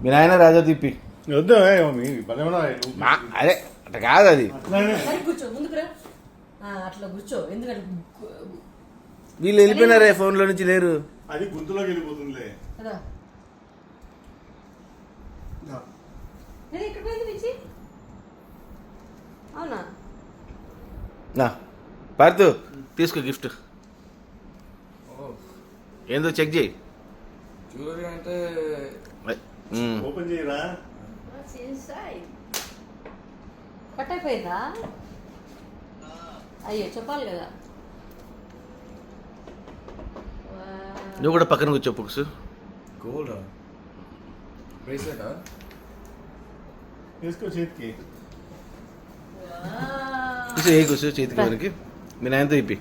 మీ నాయన రాజా తిప్పి వద్దు అదే అట్లా కాదు అది. కూర్చో ముందుకురా, అట్లా కూర్చో. ఎందుకంటే వీళ్ళు వెళ్ళిపోయినారే, ఫోన్లో నుంచి లేరు. అది గుంతులోకి వెళ్ళిపోతుందిలే. ఇక్కడ పోయింది మించి. అవునా? నా పార్తు తీసుకో గిఫ్ట్. ఏందో చెక్ చేయి. జ్యువెలరీ అంటే ఓపెన్ చేయరా? కట్ అయిపోయిందా? అయ్యో చెప్పాలి కదా. నువ్వు కూడా పక్కన కూర్చో పుక్స్. గోల్డ్ బ్రేస్లెటా? తీసుకో చేతికి. కూర్చో, ఏ కూర్చో చేతికి వరకు. మీ నాయనతో ఇప్పి.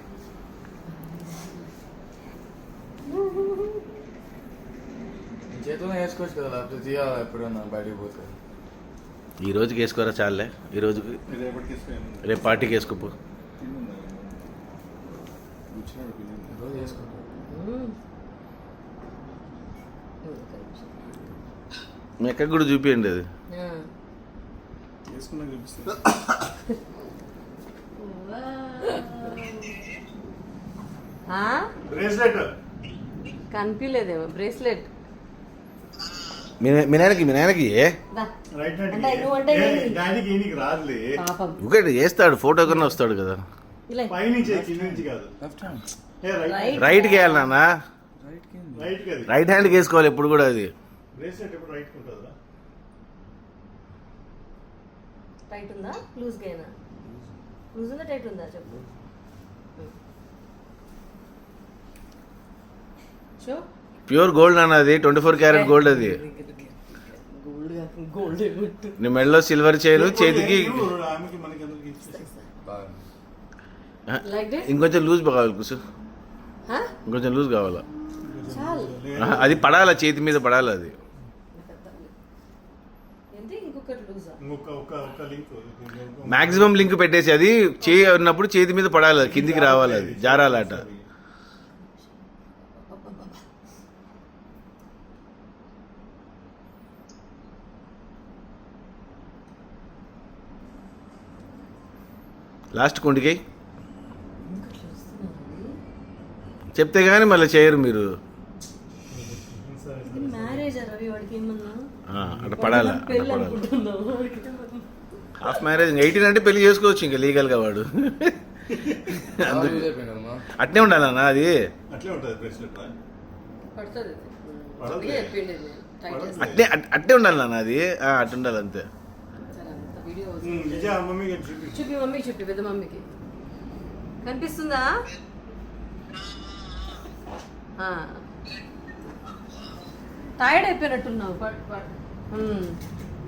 చేతిలో వేసుకోవచ్చు కదా, లేకపోతే తీయాలి ఎప్పుడన్నా బయటకు పోతే. ఈ రోజుకి వేసుకోరా చాలే. ఈ రోజుకి రేపు పార్టీకి వేసుకోపో. రోజు వేసుకుంటా. మీ ఎక్కడ కూడా చూపియండి అది. వేసుకున్నా చూపిస్తా. బ్రేస్లెట్ కనిపించలేదేమో. బ్రేస్లెట్ మీ నాయనకి డాడీకి రాదులే. ఒకటి చేస్తాడు, ఫోటో కన్నా వస్తాడు కదా. పైనుంచి కింద నుంచి కాదు. రైట్కి వేయాలి నాన్న. రైట్ హ్యాండ్కి వేసుకోవాలి ఎప్పుడు కూడా అది. బ్రేస్లెట్ ఎప్పుడు రైట్ ఉంటుందా? టైట్ ఉందా లూజ్ గైనా? లూజ్ ఉందా టైట్ ఉందా చెప్పు. షో ప్యూర్ గోల్డ్ అన్న అది. 24 క్యారెట్ గోల్డ్ అది. గోల్డ్ నీ మెడలో సిల్వర్ చైన్, చేతికి ఇంకొంచెం లూజ్ కావాలి కుసు. ఇంకొంచెం లూజ్ కావాలా? అది పడాలా, చేతి మీద పడాలి అది. మాక్సిమం లింక్ పెట్టేసి అది చేయి ఉన్నప్పుడు చేతి మీద పడాలి, కిందికి రావాలి, అది జారాలట. లాస్ట్ కొండికి చెప్తే కానీ మళ్ళీ చేయరు మీరు. అట్లా పడాలా? హాఫ్ మ్యారేజ్ 18 అంటే పెళ్లి చేసుకోవచ్చు ఇంకా లీగల్గా వాడు. అట్నే ఉండాలన్నా అది. అట్నే అట్నే ఉండాలి నాన్న అది. అట్టు ఉండాలి అంతే. చూపి మమ్మీకి, చూపి పెద్ద మమ్మీకి. కనిపిస్తుందా? టైర్డ్ అయిపోయినట్టున్నావు.